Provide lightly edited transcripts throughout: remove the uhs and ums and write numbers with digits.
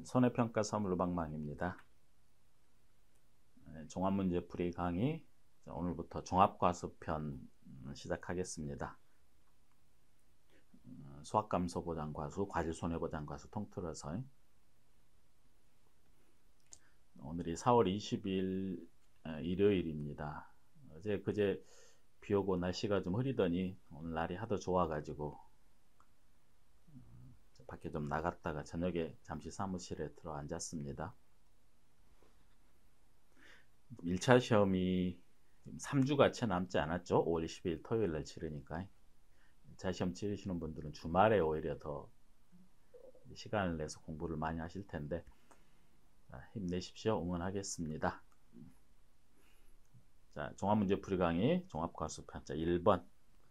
손해평가 선물방망입니다. 종합문제풀이 강의, 오늘부터 종합과수편 시작하겠습니다. 수학감소보장과수, 과실손해보장과수 통틀어서 오늘이 4월 20일 일요일입니다. 어제 그제 비오고 날씨가 좀 흐리더니 오늘 날이 하도 좋아가지고 밖에 좀 나갔다가 저녁에 잠시 사무실에 들어 앉았습니다. 1차 시험이 3주가 채 남지 않았죠. 5월 20일 토요일 날 치르니까. 1차 시험 치르시는 분들은 주말에 오히려 더 시간을 내서 공부를 많이 하실 텐데 힘내십시오. 응원하겠습니다. 자, 종합문제풀이 강의 종합과수편. 자, 1번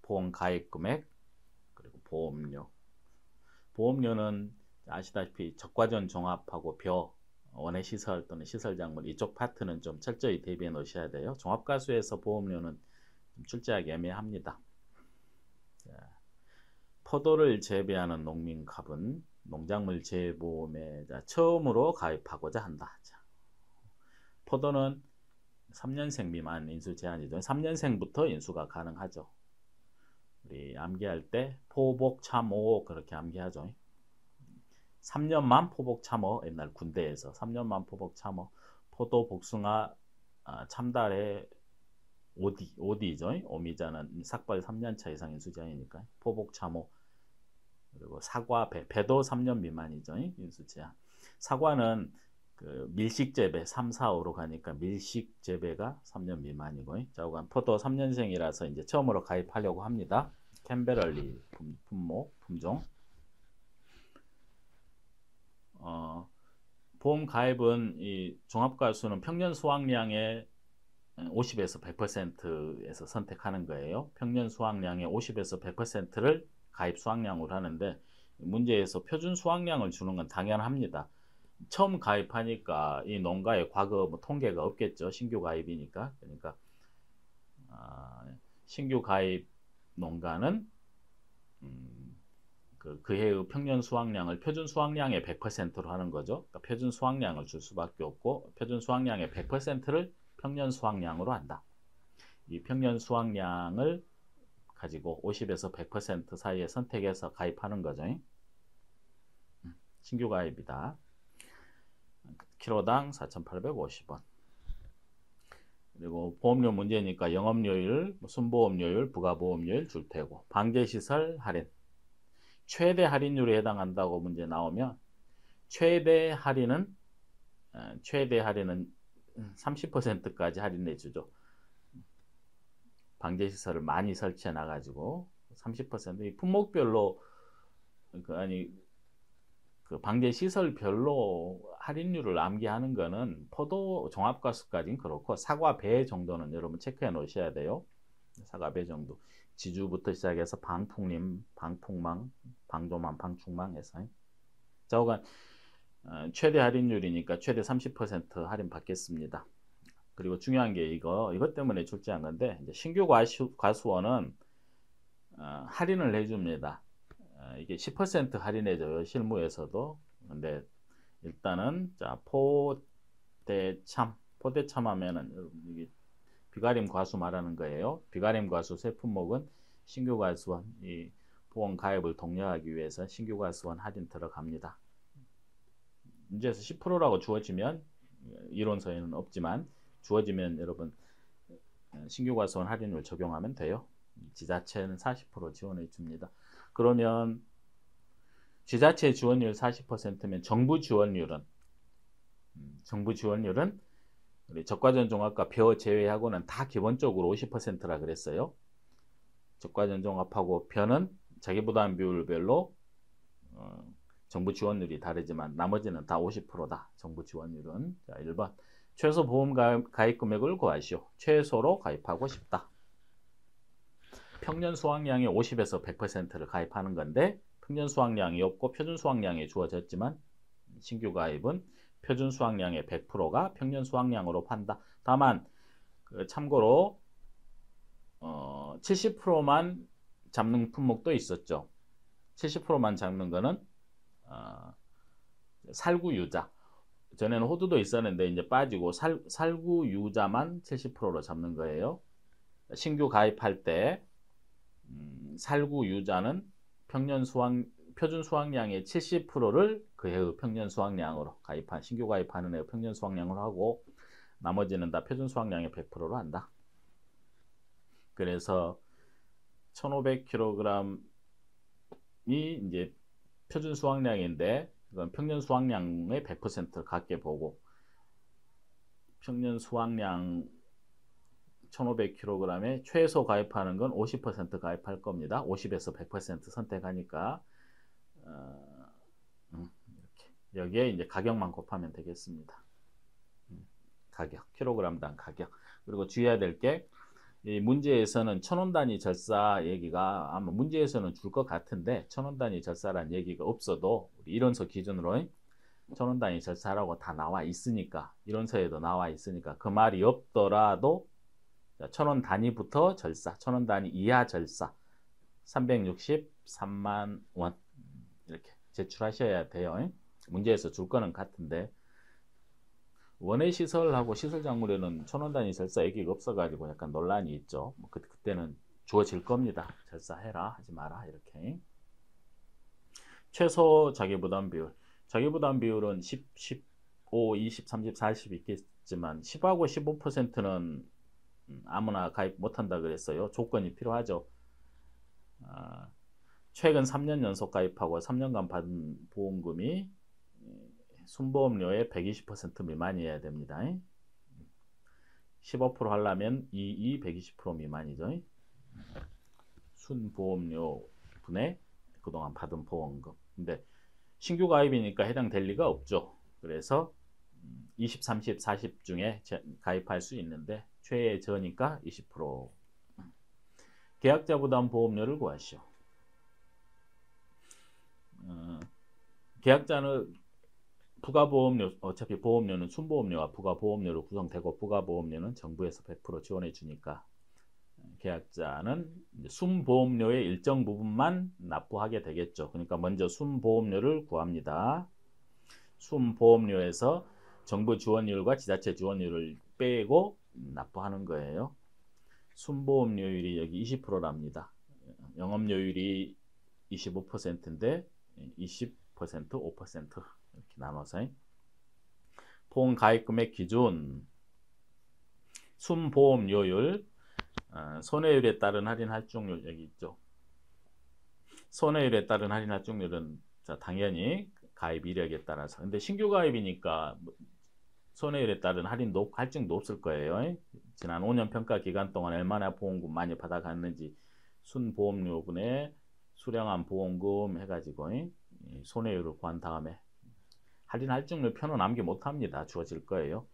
보험 가입금액 그리고 보험료. 보험료는 아시다시피 적과전 종합하고 벼, 원해시설 또는 시설작물 이쪽 파트는 좀 철저히 대비해 놓으셔야 돼요. 종합과수에서 보험료는 좀 출제하기 애매합니다. 자, 포도를 재배하는 농민갑은 농작물 재보험에 처음으로 가입하고자 한다. 자, 포도는 3년생 미만 인수 제한이죠. 3년생부터 인수가 가능하죠. 우리 암기할 때 포복 참호 그렇게 암기하죠. 3년만 포복 참호, 옛날 군대에서 3년만 포복 참호, 포도 복숭아 참달에 오디죠. 오미자는 삭발 3년차 이상 인수 제한이니까 포복 참호. 그리고 사과, 배도 3년 미만이죠. 인수 제한. 사과는 그 밀식 재배 3, 4, 5로 가니까 밀식 재배가 3년 미만이고, 자, 포도 3년생이라서 이제 처음으로 가입하려고 합니다. 캔베럴리 품종. 보험 가입은 이 종합과수는 평년 수확량의 50에서 100%에서 선택하는 거예요. 평년 수확량의 50에서 100%를 가입 수확량으로 하는데, 문제에서 표준 수확량을 주는 건 당연합니다. 처음 가입하니까 이 농가의 과거 통계가 없겠죠. 신규 가입이니까. 그러니까 신규 가입 농가는 그 해의 평년 수확량을 표준 수확량의 100%로 하는 거죠. 그러니까 표준 수확량을 줄 수밖에 없고, 표준 수확량의 100%를 평년 수확량으로 한다. 이 평년 수확량을 가지고 50에서 100% 사이에 선택해서 가입하는 거죠. 신규 가입이다. 키로당 4,850원. 그리고 보험료 문제니까 영업료율, 순보험료율, 부가보험료율 줄 테고, 방제시설 할인. 최대 할인율에 해당한다고 문제 나오면 최대 할인은 30%까지 할인해 주죠. 방제시설을 많이 설치해 놔가지고 30%, 품목별로 그 방제시설별로 할인율을 암기하는 거는 포도 종합과수까지는 그렇고, 사과, 배 정도는 여러분 체크해 놓으셔야 돼요. 사과, 배 정도. 지주부터 시작해서 방풍림, 방풍망, 방조망, 방충망 해서. 저건 최대 할인율이니까 최대 30% 할인 받겠습니다. 그리고 중요한 게 이것 때문에 출제한 건데, 이제 신규 과수원은 할인을 해줍니다. 이게 10% 할인해줘요, 실무에서도. 근데 일단은 자, 포대참 하면은 이게 비가림 과수 말하는 거예요. 비가림 과수 세 품목은 신규 과수원, 이 보험 가입을 독려하기 위해서 신규 과수원 할인 들어갑니다. 문제에서 10%라고 주어지면, 이론서에는 없지만 주어지면 여러분 신규 과수원 할인율 적용하면 돼요. 지자체는 40% 지원해 줍니다. 그러면 지자체 지원율 40%면 정부 지원율은 우리 적과전 종합과 벼 제외하고는 다 기본적으로 50%라 그랬어요. 적과전 종합하고 벼는 자기부담 비율별로 정부 지원율이 다르지만 나머지는 다 50%다. 정부 지원율은. 자, 1번 최소 보험 가입 금액을 구하시오. 최소로 가입하고 싶다. 평년 수확량의 50에서 100%를 가입하는 건데, 평년 수확량이 없고 표준 수확량이 주어졌지만 신규 가입은 표준 수확량의 100%가 평년 수확량으로 판다. 다만 참고로 70%만 잡는 품목도 있었죠. 70%만 잡는 거는 살구유자. 전에는 호두도 있었는데 이제 빠지고 살구유자만 70%로 잡는 거예요. 신규 가입할 때 살구유자는 표준 수확량의 70%를 그 해의 평년 수확량으로 신규 가입하는 해의 평년 수확량으로 하고 나머지는 다 표준 수확량의 100%로 한다. 그래서 1500kg이 이제 표준 수확량인데 이건 평년 수확량의 100% 갖게 보고 평년 수확량 1500kg에 최소 가입하는 건 50% 가입할 겁니다. 50에서 100% 선택하니까 이렇게 여기에 이제 가격만 곱하면 되겠습니다. 가격, 킬로그램당 가격. 그리고 주의해야 될 게 이 문제에서는 1000원 단위 절사 얘기가 아마 문제에서는 줄 것 같은데 1000원 단위 절사란 얘기가 없어도 우리 이론서 기준으로 1000원 단위 절사라고 다 나와 있으니까 이론서에도 나와 있으니까 그 말이 없더라도 1000원 단위부터 절사, 1000원 단위 이하 절사 363만 원 이렇게 제출하셔야 돼요. 문제에서 줄 거는 같은데 원예 시설하고 시설 작물에는 1000원 단위 절사 얘기가 없어가지고 약간 논란이 있죠. 그때는 주어질 겁니다. 절사해라 하지 마라 이렇게. 최소 자기부담 비율. 자기부담 비율은 10, 15, 20, 30, 40 있겠지만 10하고 15%는 아무나 가입 못한다 그랬어요. 조건이 필요하죠. 최근 3년 연속 가입하고 3년간 받은 보험금이 순보험료의 120% 미만이어야 됩니다. 15% 하려면 120% 미만이죠. 순보험료 분의 그동안 받은 보험금. 근데 신규 가입이니까 해당될 리가 없죠. 그래서 20, 30, 40 중에 가입할 수 있는데 최저니까 20%. 계약자 부담 보험료를 구하시오. 계약자는 부가보험료, 어차피 보험료는 순보험료와 부가보험료로 구성되고 부가보험료는 정부에서 100% 지원해 주니까 계약자는 순보험료의 일정 부분만 납부하게 되겠죠. 그러니까 먼저 순보험료를 구합니다. 순보험료에서 정부 지원율과 지자체 지원율을 빼고 납부하는 거예요. 순보험료율이 여기 20%랍니다. 영업료율이 25%인데 20%, 5% 이렇게 나눠서 보험 가입금액 기준 순보험료율 손해율에 따른 할인 할증률 여기 있죠. 손해율에 따른 할인 할증률은 당연히 가입 이력에 따라서 근데 신규 가입이니까 손해율에 따른 할증도 없을 거예요. 지난 5년 평가 기간 동안 얼마나 보험금 많이 받아갔는지 순보험료분의 수령한 보험금 해가지고 손해율을 구한 다음에 할인 할증률 표는 남기 못합니다. 주어질 거예요.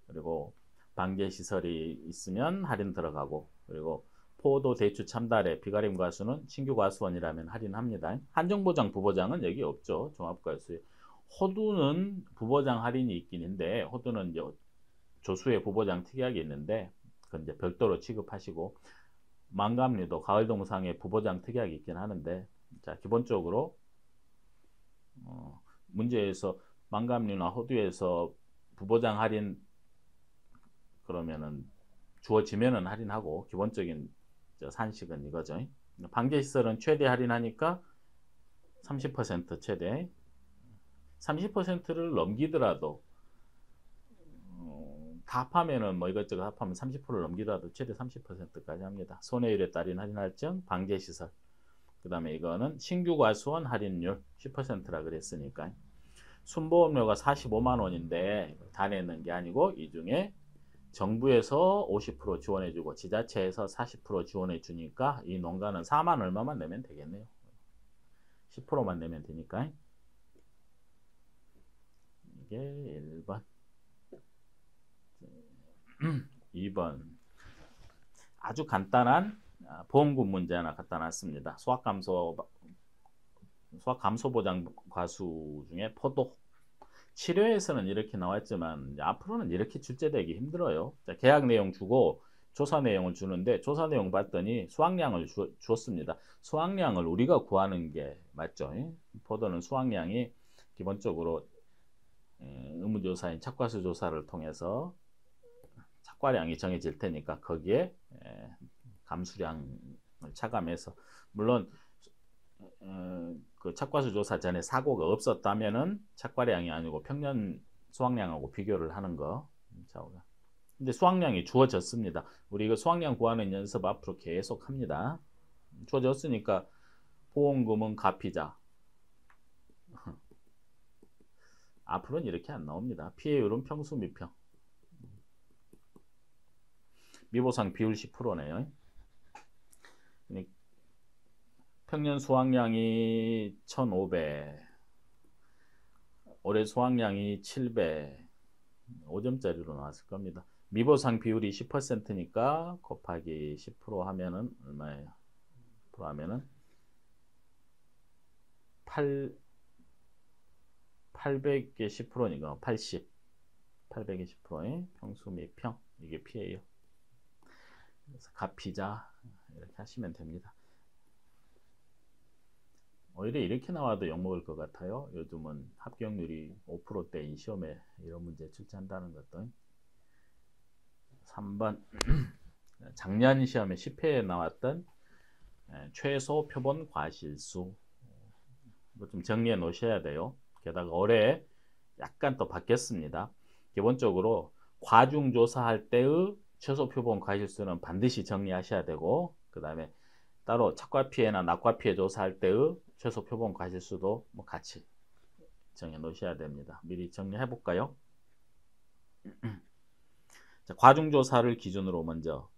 그리고 방제시설이 있으면 할인 들어가고 그리고 포도, 대추, 참다래, 비가림 과수는 신규 과수원이라면 할인합니다. 한정보장, 부보장은 여기 없죠. 종합과수에. 호두는 부보장 할인이 있긴 한데 호두는 이제 조수의 부보장 특이하게 있는데 그건 이제 별도로 취급하시고 망감류도 가을동상에 부보장 특이하게 있긴 하는데 자 기본적으로 문제에서 망감류나 호두에서 부보장 할인 그러면은 주어지면은 할인하고 기본적인 산식은 이거죠. 방제시설은 최대 할인하니까 30% 최대 30%를 넘기더라도 다 합하면은 뭐 이것저것 합하면 30%를 넘기더라도 최대 30%까지 합니다. 손해율에 따른 할인 할증, 방제시설. 그 다음에 이거는 신규 과수원 할인율 10%라 그랬으니까 순보험료가 45만 원인데 다 내는 게 아니고 이 중에 정부에서 50% 지원해주고 지자체에서 40% 지원해주니까 이 농가는 4만 얼마만 내면 되겠네요. 10%만 내면 되니까 이게 1번 2번 아주 간단한 보험금 문제 하나 갖다 놨습니다. 수확감소 보장 과수 중에 포도 치료에서는 이렇게 나왔지만 앞으로는 이렇게 출제되기 힘들어요. 자, 계약 내용 주고 조사 내용을 주는데 조사 내용 봤더니 수확량을 주었습니다. 수확량을 우리가 구하는 게 맞죠. 포도는 수확량이 기본적으로 의무조사인 착과수 조사를 통해서 착과량이 정해질 테니까 거기에 감수량을 차감해서, 물론 그 착과수 조사 전에 사고가 없었다면은 착과량이 아니고 평년 수확량하고 비교를 하는 거. 근데 수확량이 주어졌습니다. 우리 이거 수확량 구하는 연습 앞으로 계속 합니다. 주어졌으니까 보험금은 가피자. 앞으로는 이렇게 안 나옵니다. 피해율은 평수 미평. 미보상 비율 10%네요. 평년 수확량이 1500, 올해 수확량이 700, 5점짜리로 나왔을 겁니다. 미보상 비율이 10%니까 곱하기 10% 하면은 얼마예요? 10% 하면은 800에 10%니까 80. 800에 10%의 평수 미평. 이게 피해요. 그래서 가피자 이렇게 하시면 됩니다. 오히려 이렇게 나와도 욕먹을 것 같아요. 요즘은 합격률이 5%대인 시험에 이런 문제 출제한다는 것도. 3번 작년 시험에 10회에 나왔던 최소 표본 과실수, 이거 좀 정리해 놓으셔야 돼요. 게다가 올해 약간 또 바뀌었습니다. 기본적으로 과중조사할 때의 최소 표본 과실수는 반드시 정리하셔야 되고, 그 다음에 따로 착과피해나 낙과피해 조사할 때의 최소 표본 과실수도 뭐 같이 정해 놓으셔야 됩니다. 미리 정리해 볼까요? 자, 과중조사를 기준으로 먼저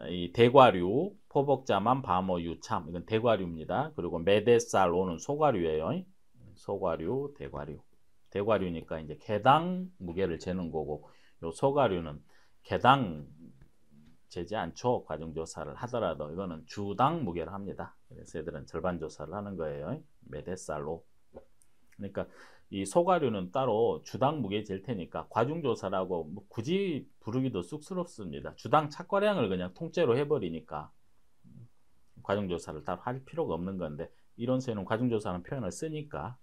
이 대과류, 포복자만, 밤어, 유참, 이건 대과류입니다. 그리고 메데쌀, 오는 소과류예요. 소과류, 대과류. 대과류니까 이제 개당 무게를 재는 거고, 요 소과류는 개당 재지 않죠. 과중조사를 하더라도 이거는 주당 무게를 합니다. 그래서 애들은 절반 조사를 하는 거예요. 메데쌀로. 그러니까 이 소과류는 따로 주당 무게 잴 테니까 과중조사라고 뭐 굳이 부르기도 쑥스럽습니다. 주당 착과량을 그냥 통째로 해버리니까 과중조사를 따로 할 필요가 없는 건데, 이론서에는 과중조사라는 표현을 쓰니까.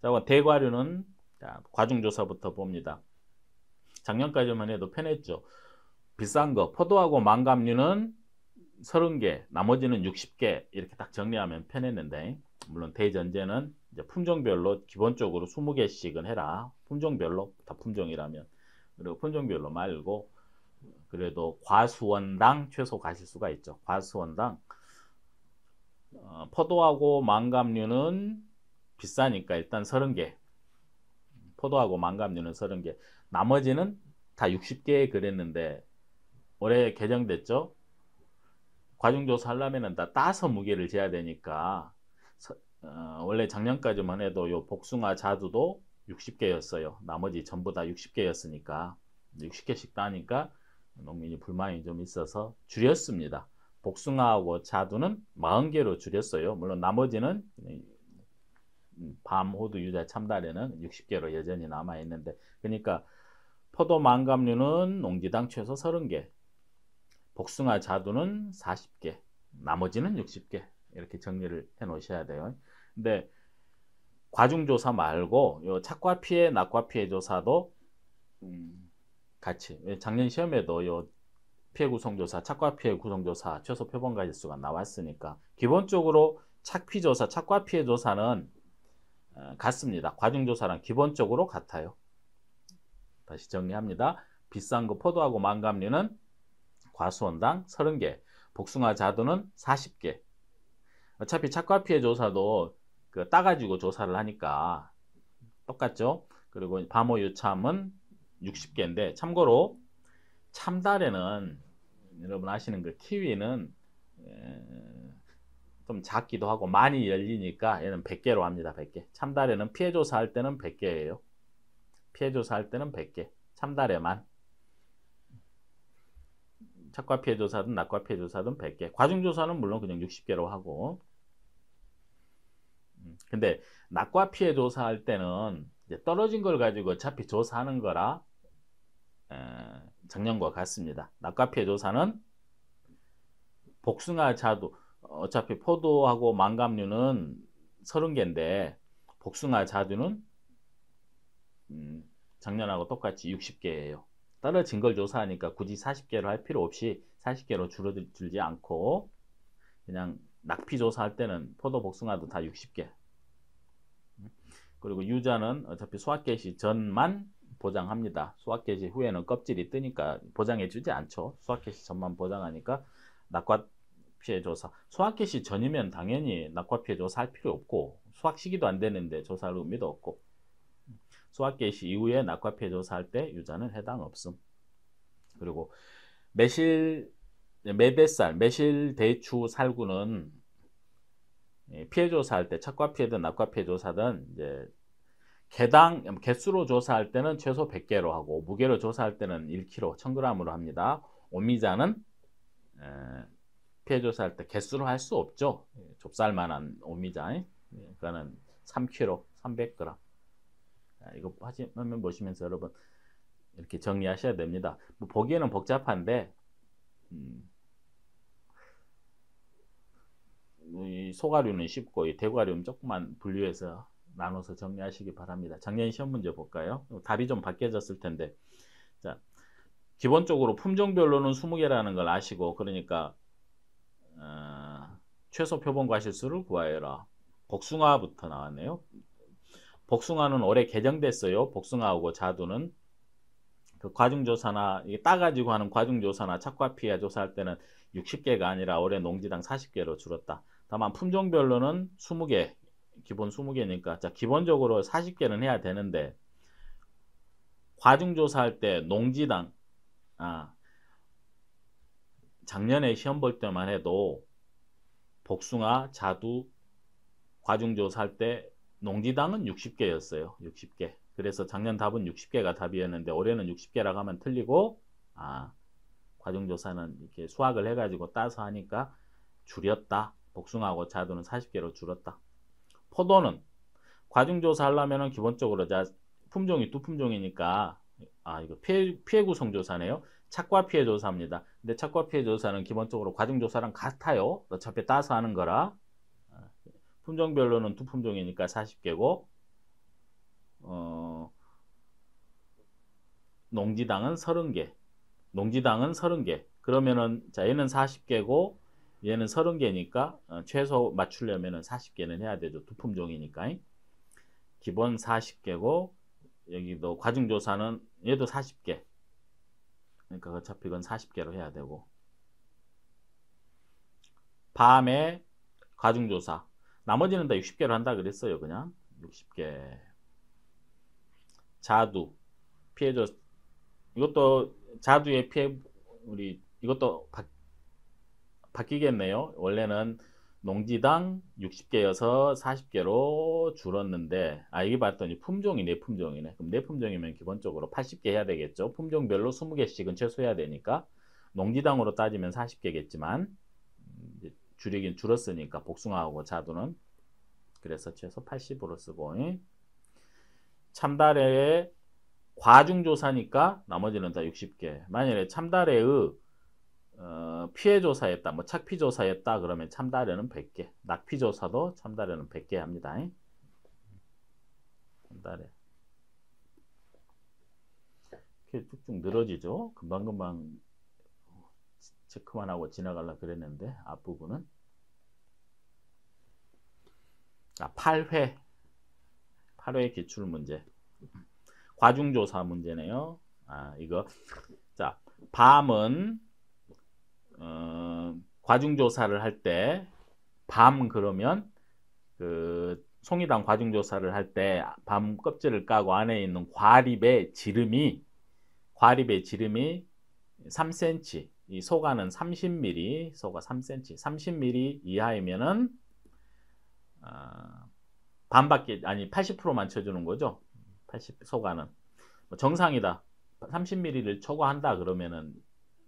자, 대과류는 과중조사부터 봅니다. 작년까지만 해도 편했죠. 비싼 거 포도하고 망감류는 30개, 나머지는 60개 이렇게 딱 정리하면 편했는데, 물론 대전제는 이제 품종별로 기본적으로 20개씩은 해라. 품종별로, 다 품종이라면. 그리고 품종별로 말고 그래도 과수원당 최소 과실수가 있죠. 과수원당 포도하고 망감류는 비싸니까 일단 30개, 포도하고 망감류는 30개, 나머지는 다 60개 그랬는데 올해 개정됐죠. 과중조사 하려면 다 따서 무게를 재야 되니까 원래 작년까지만 해도 요 복숭아 자두도 60개였어요. 나머지 전부 다 60개였으니까 60개씩 따니까 농민이 불만이 좀 있어서 줄였습니다. 복숭아하고 자두는 40개로 줄였어요. 물론 나머지는 밤, 호두, 유자, 참다래는 60개로 여전히 남아있는데, 그러니까 포도, 망감류는 농지당 최소 30개, 복숭아, 자두는 40개, 나머지는 60개 이렇게 정리를 해 놓으셔야 돼요. 근데 과중조사 말고 요 착과피해, 낙과피해 조사도 같이, 작년 시험에도 요 피해 구성조사, 착과피해 구성조사 최소 표본 과실수가 나왔으니까 기본적으로 착피조사, 착과피해 조사는 같습니다. 과중조사랑 기본적으로 같아요. 다시 정리합니다. 비싼 거 포도하고 망감류는 과수원당 30개, 복숭아 자두는 40개. 어차피 착과피해 조사도 따가지고 조사를 하니까 똑같죠. 그리고 밤호 유참은 60개인데, 참고로 참다래는 여러분 아시는 그 키위는 좀 작기도 하고 많이 열리니까 얘는 100개로 합니다. 100개. 참다래는 피해 조사할 때는 100개예요. 피해 조사할 때는 100개. 참다래만. 착과피해 조사든 낙과피해 조사든 100개. 과중조사는 물론 그냥 60개로 하고. 근데 낙과피해 조사할 때는 이제 떨어진 걸 가지고 어차피 조사하는 거라 작년과 같습니다. 낙과피해 조사는 복숭아 자두, 어차피 포도하고 망감류는 30개인데 복숭아 자두는 작년하고 똑같이 60개예요. 떨어진 걸 조사하니까 굳이 40개로 할 필요 없이 40개로 줄어들지 않고 그냥 낙피 조사할 때는 포도 복숭아도 다 60개. 그리고 유자는 어차피 수확 개시 전만 보장합니다. 수확 개시 후에는 껍질이 뜨니까 보장해 주지 않죠. 수확 개시 전만 보장하니까 낙과 피해 조사. 수확 개시 전이면 당연히 낙과 피해 조사할 필요 없고 수확 시기도 안 되는데 조사할 의미도 없고 수확 개시 이후에 낙과 피해 조사할 때 유자는 해당 없음. 그리고 매뱃살, 매실 대추 살구는 피해 조사할 때 착과 피해든 낙과 피해 조사든 이제 개수로 조사할 때는 최소 100개로 하고 무게로 조사할 때는 1kg, 1000g으로 합니다. 오미자는 피해 조사할 때 개수로 할 수 없죠. 좁쌀만한 오미자. 그러니까는 3kg, 300g. 이거 화면 보시면서 여러분 이렇게 정리하셔야 됩니다. 뭐 보기에는 복잡한데 이 소가류는 쉽고 이 대과류는 조금만 분류해서 나눠서 정리하시기 바랍니다. 작년 시험 문제 볼까요? 답이 좀 바뀌어졌을 텐데 자, 기본적으로 품종별로는 20개라는 걸 아시고 그러니까 최소 표본 과실수를 구하여라. 복숭아부터 나왔네요. 복숭아는 올해 개정됐어요. 복숭아하고 자두는 그 과중조사나 이게 따가지고 하는 과중조사나 착과 피해 조사할 때는 60개가 아니라 올해 농지당 40개로 줄었다. 다만 품종별로는 20개, 기본 20개니까 자 기본적으로 40개는 해야 되는데 과중조사할 때 농지당 작년에 시험 볼 때만 해도 복숭아, 자두 과중조사할 때 농지당은 60개였어요. 60개. 그래서 작년 답은 60개가 답이었는데 올해는 60개라고 하면 틀리고 과중조사는 이렇게 수확을 해가지고 따서 하니까 줄였다. 복숭아하고 자두는 40개로 줄었다. 포도는 과중조사 하려면 기본적으로 품종이 두 품종이니까 이거 피해 구성 조사네요. 착과 피해 조사입니다. 근데 착과 피해 조사는 기본적으로 과중조사랑 같아요. 어차피 따서 하는 거라. 품종별로는 두 품종이니까 40개고 농지당은 30개. 농지당은 30개. 그러면은 자 얘는 40개고 얘는 30개니까 최소 맞추려면은 40개는 해야 되죠. 두 품종이니까. 기본 40개고 여기도 과중조사는 얘도 40개. 그러니까 어차피 이건 40개로 해야 되고 밤에 과중조사 나머지는 다 60개로 한다 그랬어요. 그냥 60개. 자두 피해조 이것도 자두의 피해 우리 이것도 바뀌겠네요. 원래는 농지당 60개여서 40개로 줄었는데 이게 봤더니 품종이 네 품종이네. 그럼 네 품종이면 기본적으로 80개 해야 되겠죠. 품종별로 20개씩은 최소 해야 되니까 농지당으로 따지면 40개겠지만 줄이긴 줄었으니까 복숭아하고 자두는 그래서 최소 80으로 쓰고 참다래의 과중조사니까 나머지는 다 60개. 만약에 참다래의 피해조사였다, 뭐 착피조사였다 그러면 참다래는 100개. 낙피조사도 참다래는 100개 합니다. 참다래. 이렇게 쭉쭉 늘어지죠. 금방금방 체크만 하고 지나가려고 그랬는데 앞부분은 8회 기출문제 과중조사 문제네요. 이거 자 밤은 과중조사를 할 때 밤 그러면 그 송이당 과중조사를 할 때 밤 껍질을 까고 안에 있는 과립의 지름이 3cm 이 소가는 30mm 소가 3cm 30mm 이하이면은 반밖에 아니 80%만 쳐주는 거죠. 80 소가는 정상이다. 30mm를 초과한다 그러면은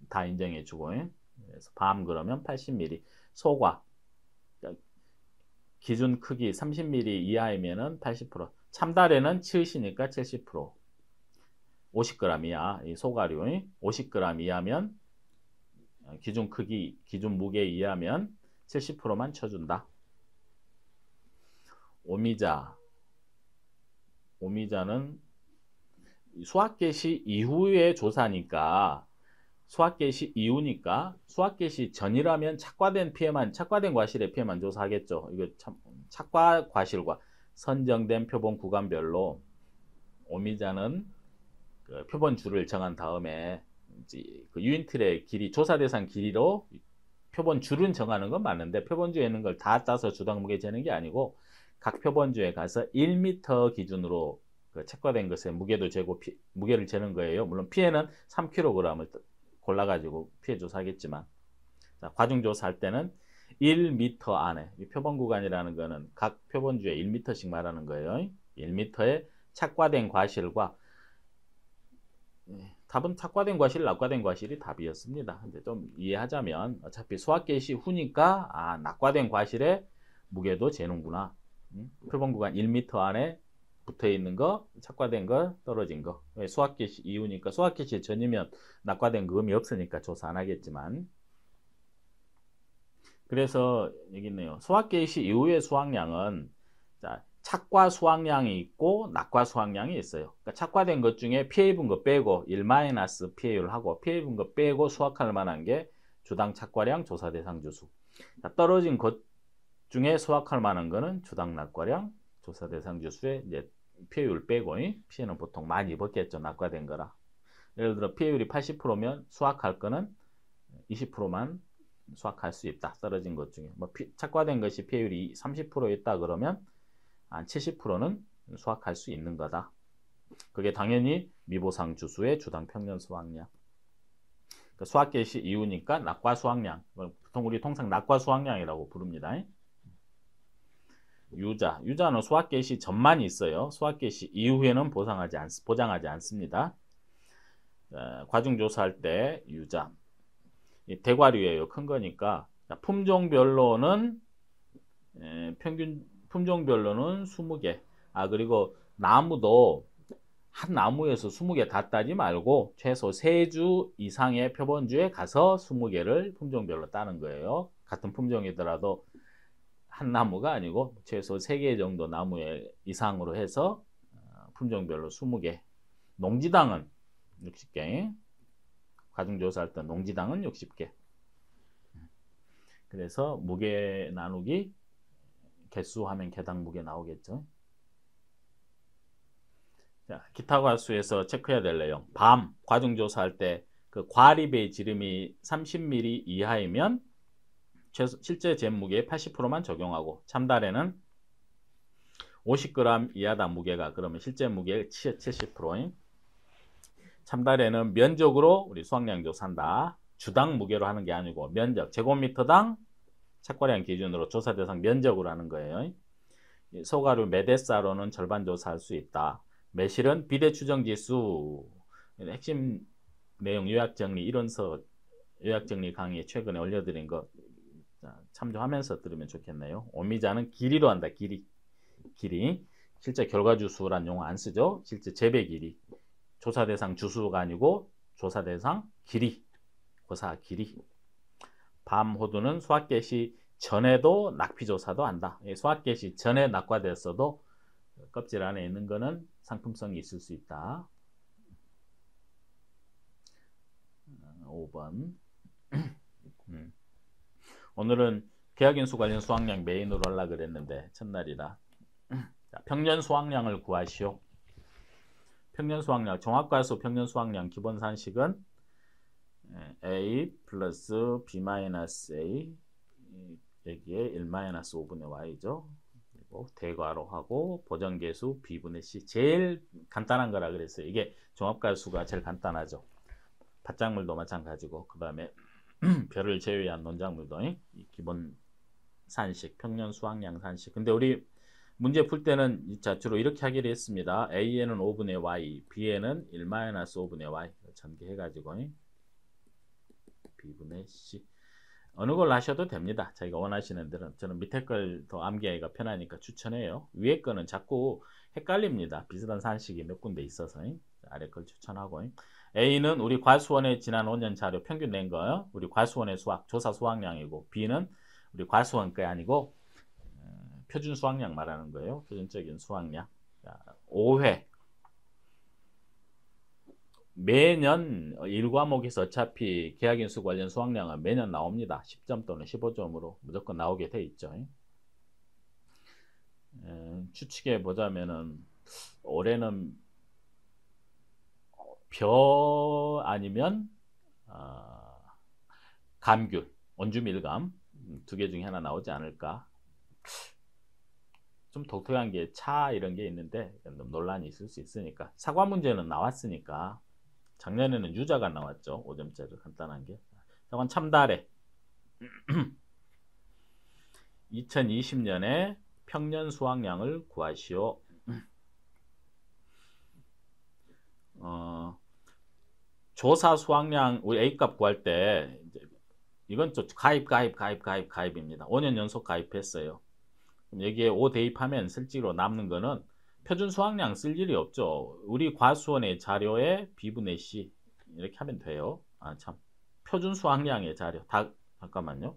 다 인정해주고 그래서 밤 그러면 80mm 소과 기준 크기 30mm 이하이면은 80% 참다래는 7이니까 70% 50g 이하 이 소가류 50g 이하면 기준 크기 기준 무게 이하면 70%만 쳐준다. 오미자는 수학 개시 이후의 조사니까 수학 개시 이후니까 수학 개시 전이라면 착과된 과실의 피해만 조사하겠죠. 이거 참 착과 과실과 선정된 표본 구간별로 오미자는 그 표본 줄을 정한 다음에 그 유인틀의 길이 조사 대상 길이로 표본 줄은 정하는 건 맞는데 표본주에 있는 걸 다 따서 주당 무게 재는 게 아니고 각 표본주에 가서 1m 기준으로 그 책과된 것의 무게도 재고 무게를 재는 거예요. 물론 피해는 3kg을 골라가지고 피해 조사하겠지만 자, 과중 조사할 때는 1m 안에 표본 구간이라는 거는 각 표본주에 1m씩 말하는 거예요. 1m의 착과된 과실과 답은 착과된 과실, 낙과된 과실이 답이었습니다. 근데 좀 이해하자면 어차피 수학 개시 후니까 낙과된 과실의 무게도 재는구나. 표본 구간 1m 안에 붙어 있는 거, 착과된 거, 떨어진 거. 수학 개시 이후니까 수학 개시 전이면 낙과된 거 의미 없으니까 조사 안 하겠지만. 그래서 여기 있네요. 수학 개시 이후의 수확량은 자, 착과 수확량이 있고 낙과 수확량이 있어요. 그러니까 착과된 것 중에 피해 입은 거 빼고 1- 피해율 하고 피해 입은 거 빼고 수확할 만한 게 주당 착과량 조사 대상 주수. 자, 떨어진 것 중에 수확할 만한 거는 주당 낙과량 조사 대상 주수에 이제 피해율 빼고 피해는 보통 많이 입었겠죠. 낙과된 거라. 예를 들어 피해율이 80%면 수확할 거는 20%만 수확할 수 있다. 떨어진 것 중에 뭐 착과된 것이 피해율이 30% 있다 그러면 한 70%는 수확할 수 있는 거다. 그게 당연히 미보상 주수의 주당 평년 수확량. 그러니까 수학 개시 이후니까 낙과 수확량. 보통 우리 통상 낙과 수확량이라고 부릅니다. 유자는 수학 개시 전만 있어요. 수학 개시 이후에는 보장하지 않습니다. 과중 조사할 때 유자 대과류예요. 큰 거니까 품종별로는 품종별로는 20개. 그리고 나무도 한 나무에서 20개 다 따지 말고 최소 3주 이상의 표본주에 가서 20개를 품종별로 따는 거예요. 같은 품종이더라도 한 나무가 아니고 최소 3개 정도 나무 이상으로 해서 품종별로 20개. 농지당은 60개. 과중조사할 때 농지당은 60개. 그래서 무게 나누기 개수하면 개당 무게 나오겠죠. 자, 기타 과수에서 체크해야 될 내용. 밤 과중조사할 때 그 과립의 지름이 30mm 이하이면 실제 잿무게의 80%만 적용하고 참달에는 50g 이하다 무게가 그러면 실제 무게의 70%. 참달에는 면적으로 우리 수확량 조사한다. 주당 무게로 하는 게 아니고 면적, 제곱미터당 착과량 기준으로 조사 대상 면적으로 하는 거예요. 소가루 메데사로는 절반 조사할 수 있다. 매실은 비대 추정 지수 핵심 내용 요약정리 이론서 요약정리 강의 최근에 올려드린 거 참조하면서 들으면 좋겠네요. 오미자는 길이로 한다. 길이. 실제 결과 주수란 용어 안 쓰죠. 실제 재배 길이. 조사 대상 주수가 아니고 조사 대상 길이. 고사 길이. 밤 호두는 수학 개시 전에도 낙피 조사도 한다. 수학 개시 전에 낙과됐어도 껍질 안에 있는 거는 상품성이 있을 수 있다. 5번. 오늘은 계약인수 관련 수확량 메인으로 하려고 그랬는데 첫날이라. 자, 평년 수확량을 구하시오. 평년 수확량, 종합과수 평년 수확량 기본 산식은 A 플러스 B 마이너스 A 여기에 1-5분의 Y죠. 그리고 대괄호 하고 보정계수 B분의 C. 제일 간단한 거라 그랬어요. 이게 종합과수가 제일 간단하죠. 밭작물도 마찬가지고 그 다음에 별을 제외한 논작물도 기본 산식, 평년 수확량 산식. 근데 우리 문제 풀 때는 주로 이렇게 하기로 했습니다. A에는 5분의 Y, B에는 1-5분의 Y 전개해가지고 B분의 C. 어느 걸로 하셔도 됩니다. 자기가 원하시는 대로. 저는 밑에 걸 더 암기하기가 편하니까 추천해요. 위에 거는 자꾸 헷갈립니다. 비슷한 산식이 몇 군데 있어서 아래 걸 추천하고. A는 우리 과수원의 지난 5년 자료 평균 낸 거예요. 우리 과수원의 조사 수확량이고 B는 우리 과수원 거 아니고 표준 수확량 말하는 거예요. 표준적인 수확량. 자, 5회 매년 1과목에서 어차피 계약인수 관련 수학량은 매년 나옵니다. 10점 또는 15점으로 무조건 나오게 돼 있죠. 추측해 보자면은 올해는 벼 아니면 감귤, 원주밀감 두 개 중에 하나 나오지 않을까. 좀 독특한 게 차 이런 게 있는데 논란이 있을 수 있으니까. 사과 문제는 나왔으니까. 작년에는 유자가 나왔죠. 5점짜리 간단한 게. 사과는 참다래. 2020년에 평년 수확량을 구하시오. 조사 수확량 우리 A값 구할 때 이건 또 가입입니다. 5년 연속 가입했어요. 그럼 여기에 5 대입하면 실제로 남는 거는 표준 수확량 쓸 일이 없죠. 우리 과수원의 자료에 B분의 C 이렇게 하면 돼요. 참 표준 수확량의 자료 잠깐만요.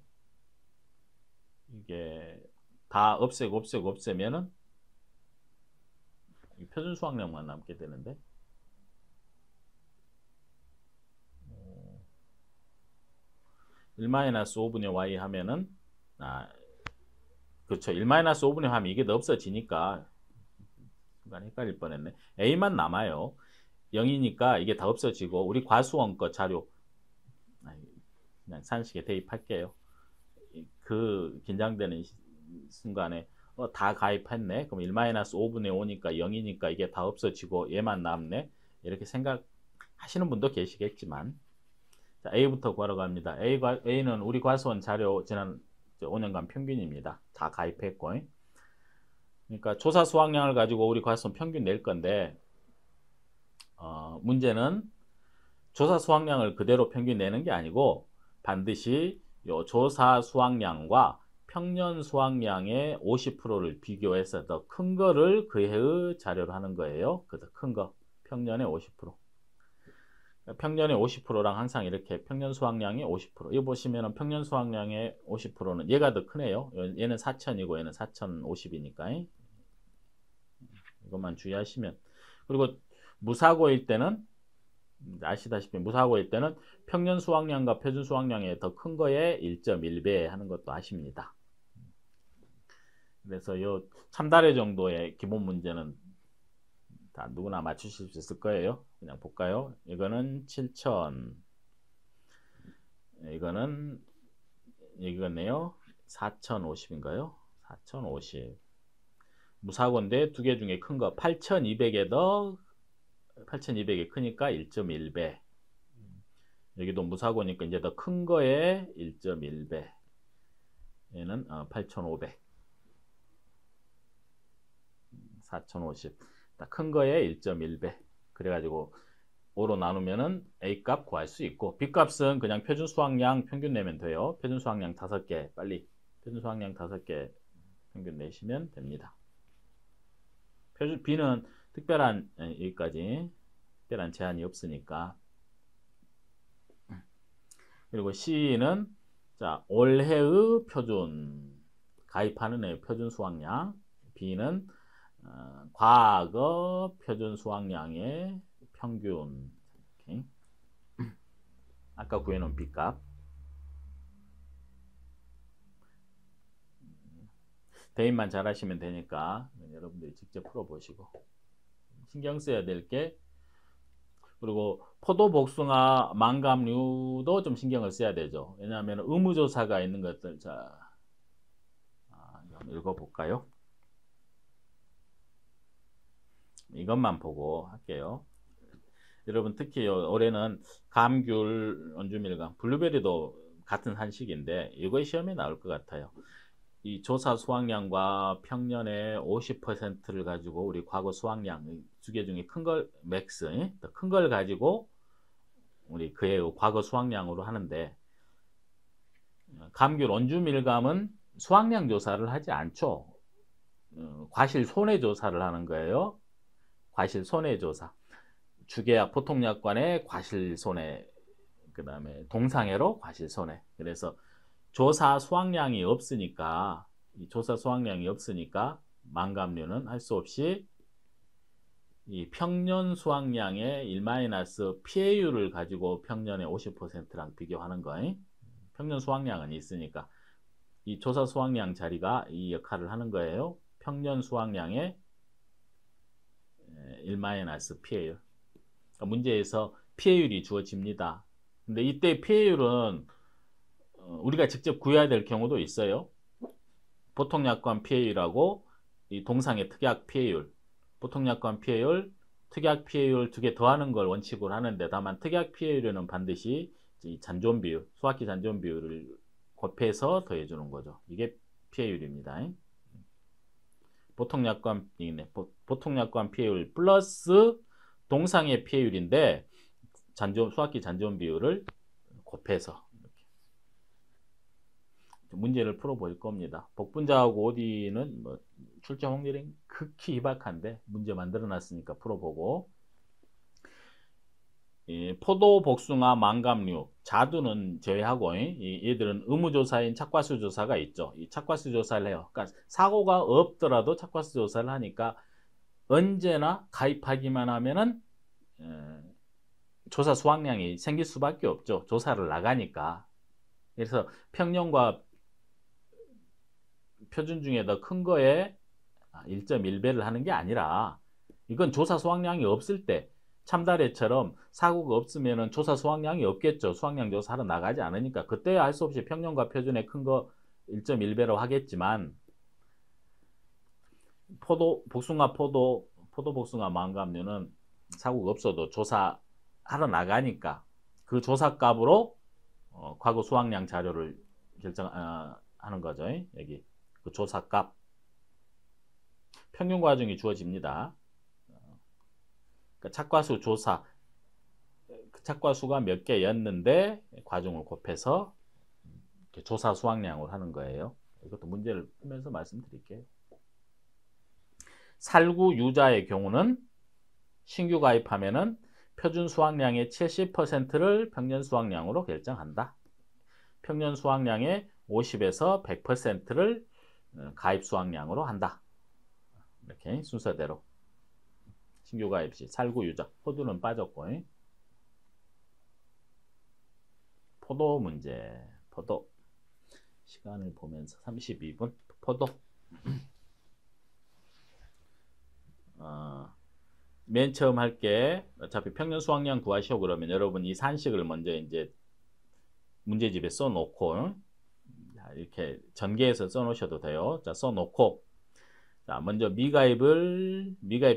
이게 다 없애면은 표준 수확량만 남게 되는데 1-5분의 y 하면은 그렇죠. 1-5분의 y 하면 이게 더 없어지니까 순간 헷갈릴 뻔했네. a만 남아요. 0이니까 이게 다 없어지고 우리 과수원 거 자료 그냥 산식에 대입할게요. 그 긴장되는 순간에 다 가입했네. 그럼 1-5분의 5니까 0이니까 이게 다 없어지고 얘만 남네. 이렇게 생각하시는 분도 계시겠지만 자, A부터 구하러 갑니다. A는 우리 과수원 자료 지난 5년간 평균입니다. 다 가입했고. 그러니까 조사 수확량을 가지고 우리 과수원 평균 낼 건데 문제는 조사 수확량을 그대로 평균 내는 게 아니고 반드시 요 조사 수확량과 평년 수확량의 50%를 비교해서 더 큰 거를 그 해의 자료로 하는 거예요. 그 더 큰 거. 평년의 50%. 평년의 50%랑 항상 이렇게 평년 수확량의 50%. 이거 보시면은 평년 수확량의 50%는 얘가 더 크네요. 얘는 4,000이고 얘는 4,050이니까. 이것만 주의하시면. 그리고 무사고일 때는 아시다시피 무사고일 때는 평년 수확량과 표준 수확량의 더 큰 거에 1.1배 하는 것도 아십니다. 그래서 요 참다래 정도의 기본 문제는 다 누구나 맞추실 수 있을 거예요. 그냥 볼까요? 이거는 7,000 이거네요. 4,050인가요? 4,050 무사고인데 두 개 중에 큰 거 8,200이 크니까 1.1배. 여기도 무사고니까 이제 더 큰 거에 1.1배. 얘는 8,500 4,050 큰 거에 1.1배. 그래가지고 5로 나누면은 A값 구할 수 있고 B값은 그냥 표준 수확량 평균 내면 돼요. 표준 수확량 5개 빨리 표준 수확량 5개 평균 내시면 됩니다. B는 특별한 여기까지 특별한 제한이 없으니까. 그리고 C는 자 올해의 표준 가입하는 애 표준 수확량. B는 과거 표준 수확량의 평균. 이렇게. 아까 구해놓은 B값. 대입만 잘 하시면 되니까 여러분들이 직접 풀어보시고 신경 써야 될 게 그리고 포도, 복숭아, 망감류도 좀 신경을 써야 되죠. 왜냐하면 의무조사가 있는 것들 자 읽어볼까요? 이것만 보고 할게요. 여러분 특히 올해는 감귤, 원주밀감, 블루베리도 같은 한식인데 이거 시험에 나올 것 같아요. 이 조사 수확량과 평년의 50%를 가지고 우리 과거 수확량 두 개 중에 큰 걸 맥스, 더 큰 걸 가지고 우리 그의 과거 수확량으로 하는데 감귤, 원주밀감은 수확량 조사를 하지 않죠. 과실 손해 조사를 하는 거예요. 과실 손해 조사. 주계약 보통약관의 과실 손해, 그 다음에 동상해로 과실 손해. 그래서 조사 수확량이 없으니까 이 조사 수확량이 없으니까 망감류는 할 수 없이 이 평년 수확량의 1-PA율을 가지고 평년의 50%랑 비교하는 거예요. 평년 수확량은 있으니까 이 조사 수확량 자리가 이 역할을 하는 거예요. 평년 수확량의 1-PA율. 그러니까 문제에서 PA율이 주어집니다. 근데 이때 PA율은 우리가 직접 구해야 될 경우도 있어요. 보통약관 PA율하고 이 동상의 특약 PA율, 보통약관 PA율, 특약 PA율 두 개 더하는 걸 원칙으로 하는데, 다만 특약 PA율에는 반드시 이 잔존 비율, 수확기 잔존 비율을 곱해서 더해주는 거죠. 이게 PA율입니다. 보통약관 PA율 플러스 동상의 PA율인데 수확기 잔존 비율을 곱해서 문제를 풀어볼 겁니다. 복분자하고 OD는 뭐 출제 확률이 극히 희박한데 문제 만들어 놨으니까 풀어보고, 포도, 복숭아, 망감류, 자두는 제외하고 얘들은 의무조사인 착과수 조사가 있죠. 이 착과수 조사를 해요. 그러니까 사고가 없더라도 착과수 조사를 하니까 언제나 가입하기만 하면은 조사 수확량이 생길 수밖에 없죠. 조사를 나가니까. 그래서 평년과 표준 중에 더 큰 거에 1.1배를 하는 게 아니라, 이건 조사 수확량이 없을 때 참다래처럼 사고가 없으면 조사 수확량이 없겠죠. 수확량 조사하러 나가지 않으니까 그때 할 수 없이 평년과 표준에 큰 거 1.1배로 하겠지만, 복숭아, 복숭아, 망감류는 사고가 없어도 조사하러 나가니까 그 조사값으로 과거 수확량 자료를 결정하는 거죠. 여기 그 조사값 평균 과정이 주어집니다. 그러니까 착과수 조사, 착과수가 몇 개였는데 과정을 곱해서 조사 수확량을 하는 거예요. 이것도 문제를 풀면서 말씀드릴게요. 살구 유자의 경우는 신규 가입하면은 표준 수확량의 70%를 평년 수확량으로 결정한다. 평년 수확량의 50에서 100%를 가입 수확량으로 한다. 이렇게 순서대로 신규 가입 시 살구 유자, 포도는 빠졌고, 포도 문제, 포도 시간을 보면서 32분 포도. 맨 처음 할게 어차피 평년 수확량 구하시오. 그러면 여러분 이 산식을 먼저 이제 문제집에 써놓고 이렇게 전개해서 써놓으셔도 돼요. 자, 써놓고, 자, 먼저 미가입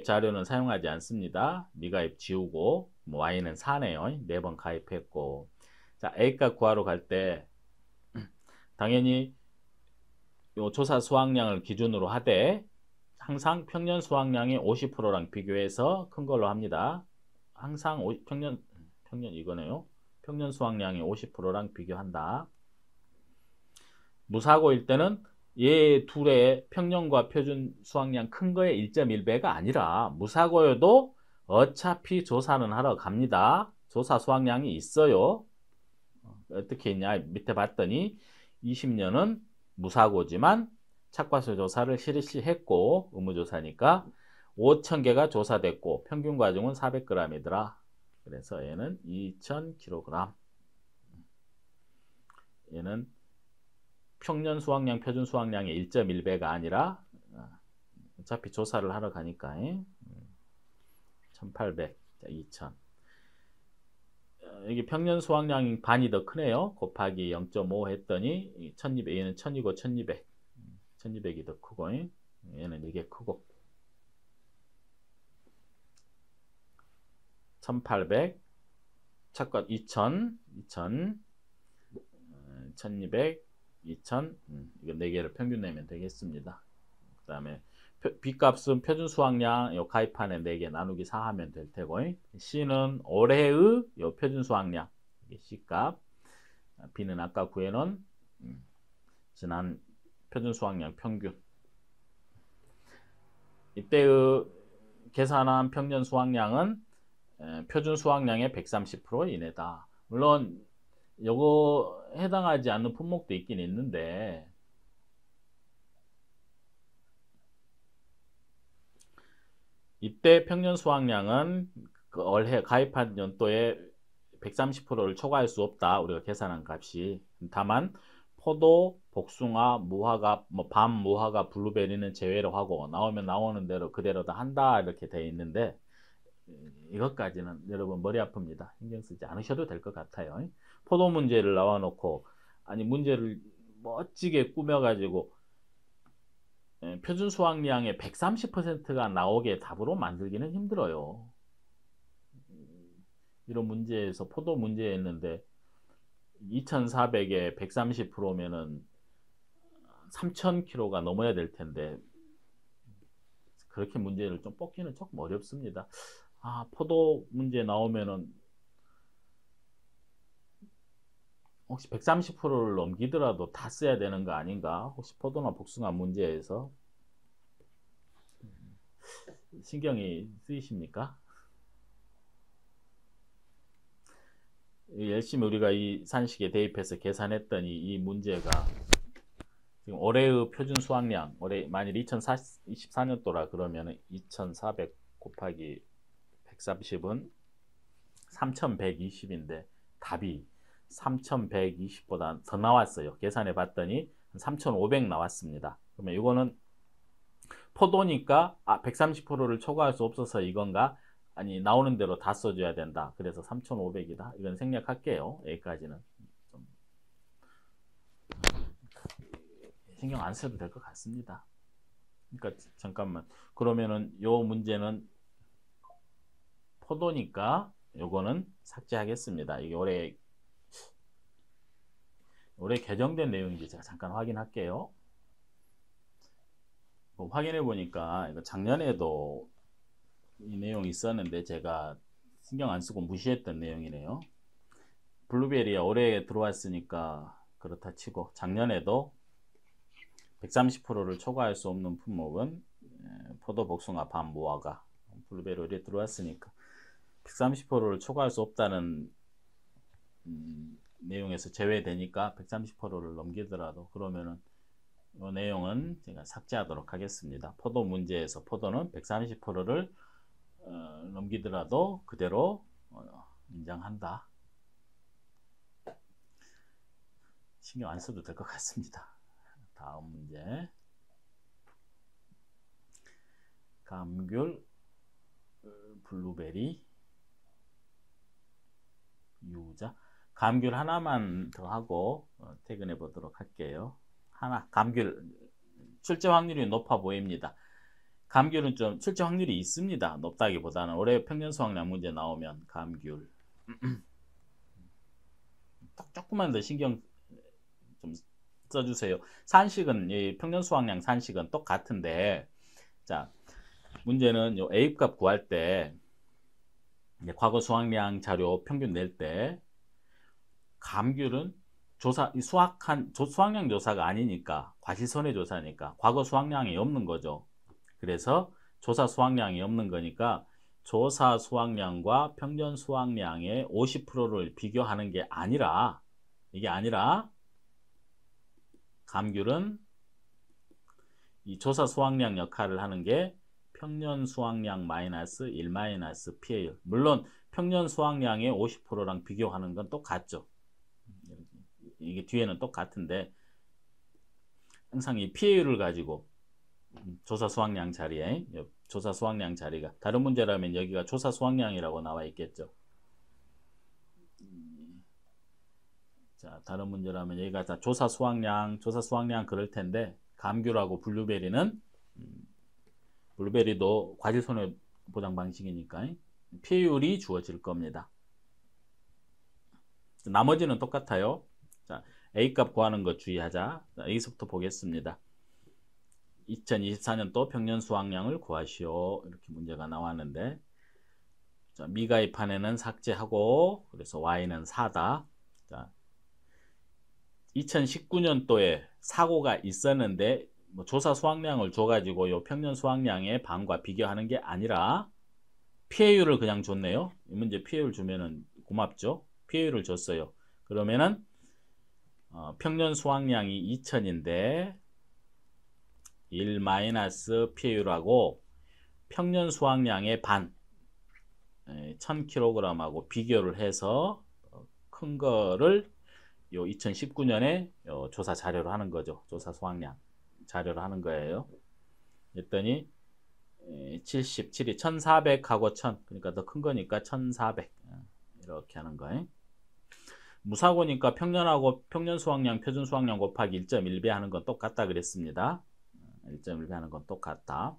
자료는 사용하지 않습니다. 미가입 지우고, 뭐 Y는 4네요. 4번 가입했고, 자, A값 구하러 갈 때 당연히 요 조사 수확량을 기준으로 하되 항상 평년 수확량의 50%랑 비교해서 큰 걸로 합니다. 항상 평년 이거네요. 평년 수확량의 50%랑 비교한다. 무사고일 때는 얘 둘의 평년과 표준 수확량 큰 거의 1.1배가 아니라 무사고여도 어차피 조사는 하러 갑니다. 조사 수확량이 있어요. 어떻게 했냐 밑에 봤더니 20년은 무사고지만 착과수 조사를 실시했고 의무조사니까 5,000개가 조사됐고 평균 과중은 400g이더라. 그래서 얘는 2,000kg. 얘는 평년 수확량, 표준 수확량의 1.1배가 아니라 어차피 조사를 하러 가니까 1,800, 2,000. 여기 평년 수확량이 반이 더 크네요. 곱하기 0.5 했더니 1200, 얘는 1000이고 1200. 1200이 더 크고 얘는 이게 크고 1800 착과 2000 1200 2000 이거 4개를 평균 내면 되겠습니다. 그 다음에 B값은 표준 수확량 요 가입판에 4개 나누기 4 하면 될 테고, C는 올해의 요 표준 수확량 이게 C값, B는 아까 구해놓은 지난 표준 수확량 평균. 이때의 계산한 평년 수확량은 표준 수확량의 130% 이내다. 물론 요거 해당하지 않는 품목도 있긴 있는데 이때 평년 수확량은 그 올해 가입한 연도에 130%를 초과할 수 없다. 우리가 계산한 값이. 다만 포도, 복숭아, 무화과, 밤, 무화과, 블루베리는 제외로 하고 나오면 나오는 대로 그대로 다 한다 이렇게 돼 있는데 이것까지는 여러분 머리 아픕니다. 신경 쓰지 않으셔도 될 것 같아요. 포도 문제를 나와놓고 아니 문제를 멋지게 꾸며가지고 표준 수확량의 130%가 나오게 답으로 만들기는 힘들어요. 이런 문제에서 포도 문제였는데 2400에 130%면은 3000kg가 넘어야 될 텐데 그렇게 문제를 좀 뽑기는 조금 어렵습니다. 포도 문제 나오면은 혹시 130%를 넘기더라도 다 써야 되는 거 아닌가? 혹시 포도나 복숭아 문제에서 신경이 쓰이십니까? 열심히 우리가 이 산식에 대입해서 계산했더니 이 문제가 지금 올해의 표준 수확량, 올해 만일 2024년도라 그러면 2400 곱하기 130은 3120인데 답이 3120보다 더 나왔어요. 계산해 봤더니 3500 나왔습니다. 그러면 이거는 포도니까 130%를 초과할 수 없어서 이건가? 아니 나오는 대로 다 써줘야 된다. 그래서 3500이다. 이건 생략할게요. 여기까지는 좀 신경 안 써도 될 것 같습니다. 그러니까 잠깐만 그러면은 요 문제는 포도니까 요거는 삭제하겠습니다. 이게 올해 개정된 내용인지 제가 잠깐 확인할게요. 확인해 보니까 이거 작년에도 이 내용이 있었는데 제가 신경 안 쓰고 무시했던 내용이네요. 블루베리가 올해 들어왔으니까 그렇다 치고 작년에도 130%를 초과할 수 없는 품목은 포도, 복숭아, 밤, 무화과, 블루베리 올해 들어왔으니까 130%를 초과할 수 없다는 내용에서 제외되니까 130%를 넘기더라도 그러면은 이 내용은 제가 삭제하도록 하겠습니다. 포도 문제에서 포도는 130%를 넘기더라도 그대로 인정한다. 신경 안 써도 될 것 같습니다. 다음 문제. 감귤, 블루베리, 유자. 감귤 하나만 더 하고 퇴근해 보도록 할게요. 감귤 출제 확률이 높아 보입니다. 감귤은 좀 출제 확률이 있습니다. 높다기보다는 올해 평년 수확량 문제 나오면 감귤 조금만 더 신경 좀 써주세요. 산식은 이 평년 수확량 산식은 똑같은데 자 문제는 요 A값 구할 때 과거 수확량 자료 평균 낼 때 감귤은 수확량 조사가 아니니까 과실손해 조사니까 과거 수확량이 없는 거죠. 그래서 조사 수확량이 없는 거니까 조사 수확량과 평년 수확량의 50%를 비교하는 게 아니라 이게 아니라 감귤은 이 조사 수확량 역할을 하는 게 평년 수확량 마이너스 1 마이너스 PA율. 물론 평년 수확량의 50%랑 비교하는 건 똑같죠. 이게 뒤에는 똑같은데 항상 이 PA율을 가지고 조사 수확량 자리에 조사 수확량 자리가 다른 문제라면 여기가 조사 수확량이라고 나와 있겠죠. 자 다른 문제라면 여기가 다 조사 수확량 그럴 텐데 감귤하고 블루베리는 블루베리도 과실 손해 보장 방식이니까 PA율이 주어질 겁니다. 나머지는 똑같아요. 자, A값 구하는 거 주의하자. 자, 여기서부터 보겠습니다. 2024년도 평년 수확량을 구하시오. 이렇게 문제가 나왔는데 자, 미가입한에는 삭제하고 그래서 Y는 4다. 자, 2019년도에 사고가 있었는데 조사 수확량을 줘가지고 요 평년 수확량의 반과 비교하는 게 아니라 PA율을 그냥 줬네요. 이 문제 PA율 주면은 고맙죠. PA율을 줬어요. 그러면은 평년 수확량이 2000인데 1 마이너스 PA율하고 평년 수확량의 반 1000kg하고 비교를 해서 큰 거를 요 2019년에 조사 자료로 하는 거죠. 조사 수확량 자료로 하는 거예요. 그랬더니 77이 1400하고 1000, 그러니까 더 큰 거니까 1400 이렇게 하는 거예요. 무사고니까 평년 수확량 표준 수확량 곱하기 1.1배 하는 건 똑같다 그랬습니다. 1.1배 하는 건 똑같다.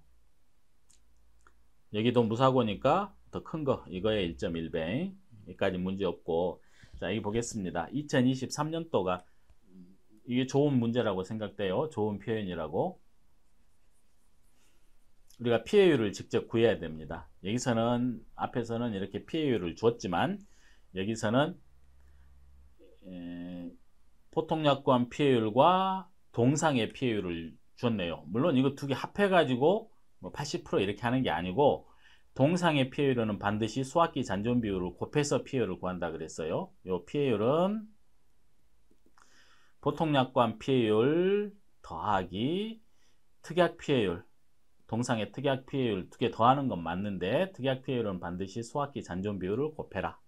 여기도 무사고니까 더 큰 거 이거에 1.1배. 여기까지 문제 없고, 자 여기 보겠습니다. 2023년도가 이게 좋은 문제라고 생각돼요. 좋은 표현이라고. 우리가 피해율을 직접 구해야 됩니다. 여기서는 앞에서는 이렇게 피해율을 줬지만 여기서는 보통약관 피해율과 동상의 피해율을 줬네요. 물론 이거 두 개 합해가지고 뭐 80% 이렇게 하는 게 아니고, 동상의 피해율은 반드시 수학기 잔존 비율을 곱해서 피해율을 구한다 그랬어요. 이 피해율은 보통약관 피해율 더하기 특약 피해율, 동상의 특약 피해율 두 개 더하는 건 맞는데, 특약 피해율은 반드시 수학기 잔존 비율을 곱해라.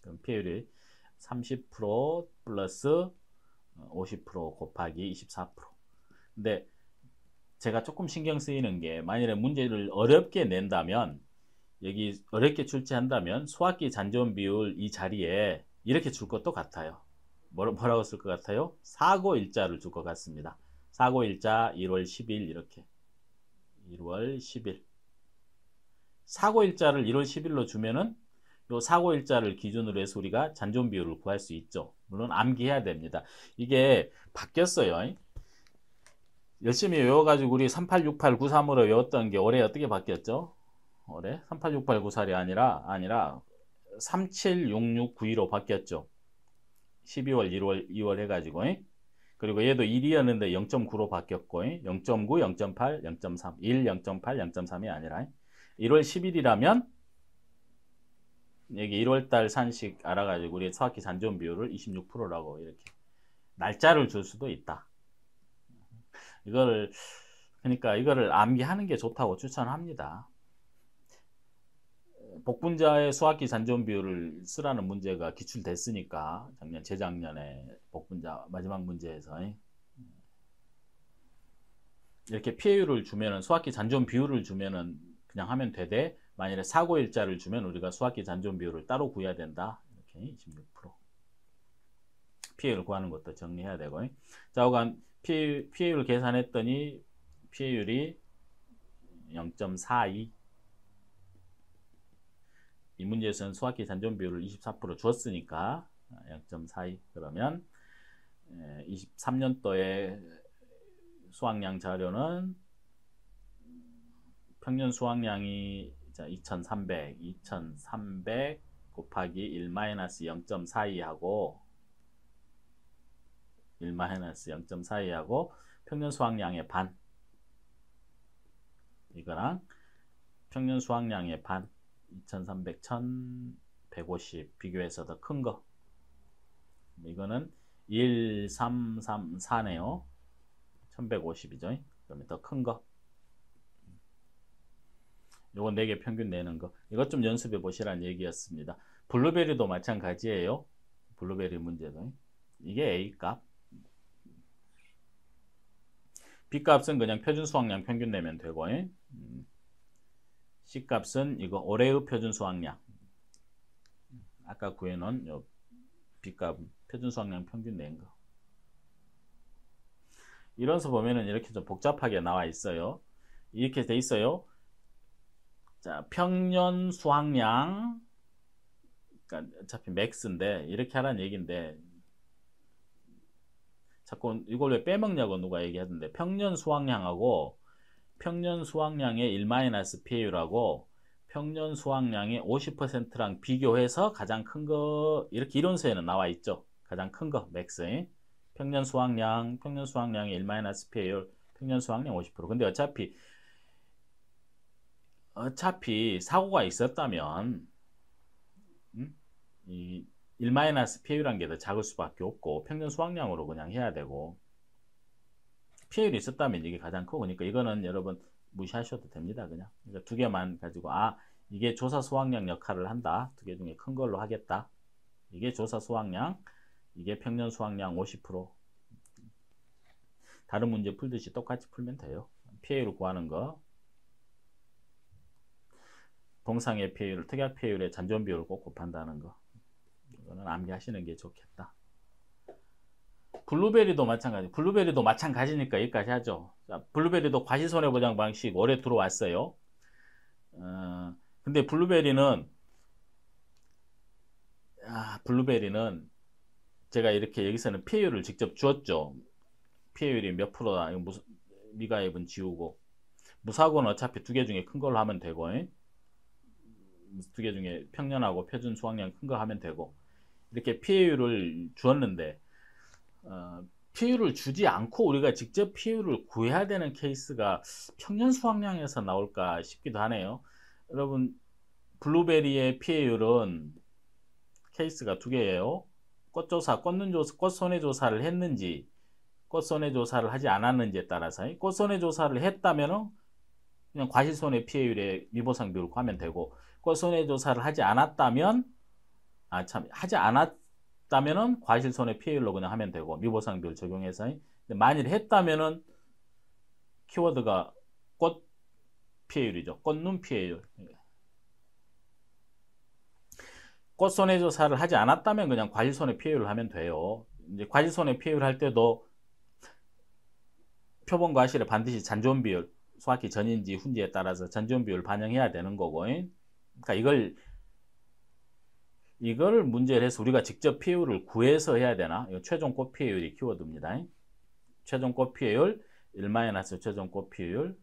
그럼 피해율이 30% 플러스 50% 곱하기 24%. 근데 제가 조금 신경 쓰이는 게, 만일에 문제를 어렵게 낸다면, 여기 어렵게 출제한다면 수학기 잔존 비율 이 자리에 이렇게 줄 것도 같아요. 뭐라고 쓸 것 같아요? 사고일자를 줄 것 같습니다. 사고일자 1월 10일 이렇게 1월 10일 사고일자를 1월 10일로 주면은 요 사고일자를 기준으로 해서 우리가 잔존 비율을 구할 수 있죠. 물론 암기해야 됩니다. 이게 바뀌었어요. 열심히 외워가지고 우리 386893으로 외웠던 게 올해 어떻게 바뀌었죠? 올해 386894이 아니라 376692로 바뀌었죠. 12월 1월 2월 해가지고. 그리고 얘도 1이었는데 0.9로 바뀌었고 0.9 0.8 0.3 1 0.8 0.3이 아니라 1월 10일이라면 여기 1월달 산식 알아가지고 우리 수학기 잔존 비율을 26%라고 이렇게 날짜를 줄 수도 있다. 그러니까 이거를 암기하는 게 좋다고 추천합니다. 복분자의 수학기 잔존 비율을 쓰라는 문제가 기출됐으니까 재작년에 복분자 마지막 문제에서 이렇게 피해율을 주면은 수학기 잔존 비율을 주면은 그냥 하면 되되, 만일에 사고일자를 주면 우리가 수학기 잔존 비율을 따로 구해야 된다. 이렇게 26% 피해율 구하는 것도 정리해야 되고. 자, 오간 피해율 계산했더니 피해율이 0.42. 이 문제에서는 수학기 잔존 비율을 24% 줬으니까 0.42. 그러면 23년도에 수확량 자료는 평년 수확량이 2300 곱하기 1-0.42하고 1-0.42하고 평년 수확량의 반, 이거랑 평년 수확량의 반 2300, 1150 비교해서 더 큰 거, 이거는 1334네요. 1150이죠. 그러면 더 큰 거, 요거 4개 평균 내는 거, 이것 좀 연습해 보시라는 얘기였습니다. 블루베리도 마찬가지예요. 블루베리 문제도 이게 A값, B값은 그냥 표준 수확량 평균 내면 되고, C값은 이거 올해의 표준 수확량, 아까 구해놓은 요 B값 표준 수확량 평균 낸 거. 이런서 보면은 이렇게 좀 복잡하게 나와 있어요. 이렇게 돼 있어요. 자, 평년 수확량, 그러니까 어차피 맥스인데 이렇게 하라는 얘기인데, 자꾸 이걸 왜 빼먹냐고 누가 얘기하던데, 평년 수확량하고 평년 수확량의 1- 피해율하고 평년 수확량의 50%랑 비교해서 가장 큰 거, 이렇게 이론서에는 나와 있죠. 가장 큰 거 맥스, 평년 수확량의 1- 피해율, 평년 수확량 50%. 근데 어차피 사고가 있었다면 이 1- 피해율한 게 더 작을 수밖에 없고 평년 수확량으로 그냥 해야 되고, 피해율이 있었다면 이게 가장 크고, 그러니까 이거는 여러분 무시하셔도 됩니다. 그냥. 그러니까 두 개만 가지고 이게 조사 수확량 역할을 한다. 두 개 중에 큰 걸로 하겠다. 이게 조사 수확량, 이게 평년 수확량 50%. 다른 문제 풀듯이 똑같이 풀면 돼요. 피해율을 구하는 거. 동상의 피해율, 특약 피해율의 잔존 비율을 꼭 곱한다는 거. 이거는 암기하시는 게 좋겠다. 블루베리도 마찬가지. 블루베리도 마찬가지니까 여기까지 하죠. 자, 블루베리도 과시손해보장 방식 올해 들어왔어요. 근데 블루베리는 제가 이렇게 여기서는 피해율을 직접 주었죠. 피해율이 몇 프로다. 이거 미가입은 지우고. 무사고는 어차피 두 개 중에 큰 걸로 하면 되고, 두 개 중에 평년하고 표준 수확량 큰 거 하면 되고, 이렇게 피해율을 주었는데, 피해율을 주지 않고 우리가 직접 피해율을 구해야 되는 케이스가 평년 수확량에서 나올까 싶기도 하네요. 여러분, 블루베리의 피해율은 케이스가 두 개예요. 꽃조사, 꽃손해조사를 했는지, 꽃손해조사를 하지 않았는지에 따라서, 꽃손해조사를 했다면 그냥 과실손해 피해율의 미보상 비율을 구하면 되고, 꽃손해조사를 하지 않았다면, 하지 않았다면은 과실손해 피해율로 그냥 하면 되고, 미보상 비율 적용해서. 근데 만일 했다면은 키워드가 꽃 피해율이죠. 꽃눈 피해율. 꽃손해조사를 하지 않았다면 그냥 과실손해 피해율을 하면 돼요. 이제 과실손해 피해율 할 때도 표본 과실에 반드시 잔존 비율, 수확기 전인지 훈지에 따라서 잔존 비율 반영해야 되는 거고, 그러니까 이걸 문제를 해서 우리가 직접 피해율을 구해서 해야 되나? 이거 최종 꽃 피해율이 키워드입니다. 최종 꽃 피해율 1- 최종 꽃 피해율,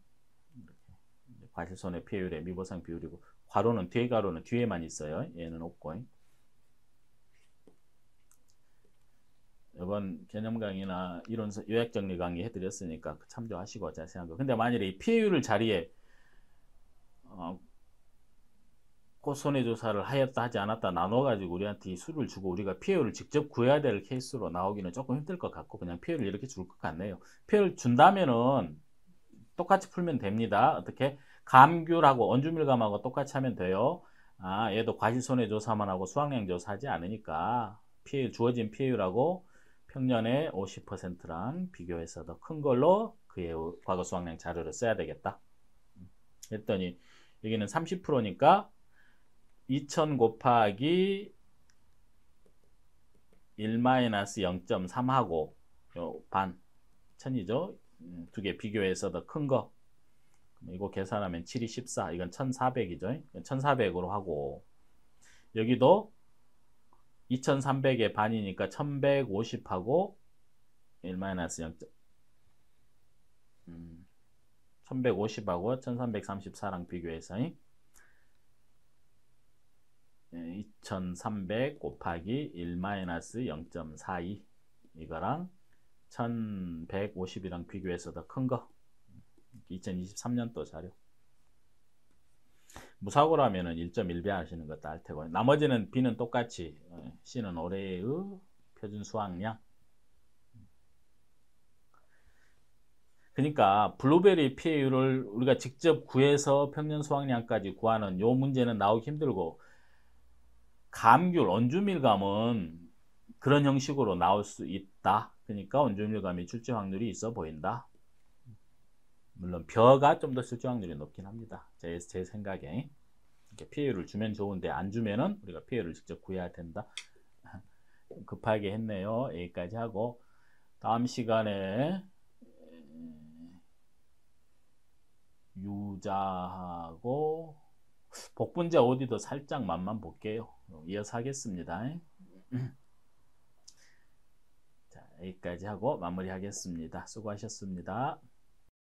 과실손해 피해율의 미보상 비율이고, 괄호는 뒤에 가로는 뒤에만 있어요. 얘는 없고. 이번 개념 강의나 이론 요약 정리 강의 해드렸으니까 참조하시고 자세한 거. 근데 만일에 이 피해율을 자리에 꽃손해조사를 하였다 하지 않았다 나눠가지고 우리한테 이 수를 주고 우리가 피해율을 직접 구해야 될 케이스로 나오기는 조금 힘들 것 같고 그냥 피해율을 이렇게 줄 것 같네요. 피해율 준다면은 똑같이 풀면 됩니다. 어떻게? 감귤하고 언주밀감하고 똑같이 하면 돼요. 얘도 과실손해조사만 하고 수확량 조사하지 않으니까 주어진 피해율하고 평년의 50%랑 비교해서 더 큰 걸로 그의 과거 수확량 자료를 써야 되겠다. 했더니 여기는 30%니까 2000 곱하기 1-0.3하고 반 1000이죠. 두 개 비교해서 더 큰 거. 이거 계산하면 7이 14. 이건 1400이죠. 1400으로 하고 여기도 2300의 반이니까 1150하고 1-0. 1150하고 1334랑 비교해서 2300 곱하기 1-0.42 이거랑 1150이랑 비교해서 더 큰 거 2023년도 자료. 무사고라면은 1.1배 하시는 것도 알 테고 나머지는 B는 똑같이 C는 올해의 표준 수확량. 그러니까 블루베리 피해율을 우리가 직접 구해서 평년 수확량까지 구하는 요 문제는 나오기 힘들고 감귤, 언주밀감은 그런 형식으로 나올 수 있다. 그러니까 언주밀감이 출제 확률이 있어 보인다. 물론 벼가 좀 더 출제 확률이 높긴 합니다. 제 생각에. 피해율을 주면 좋은데 안 주면은 우리가 피해율을 직접 구해야 된다. 급하게 했네요. 여기까지 하고 다음 시간에 유자하고 복분자 어디도 살짝 맛만 볼게요. 이어서 하겠습니다. 자, 여기까지 하고 마무리하겠습니다. 수고하셨습니다.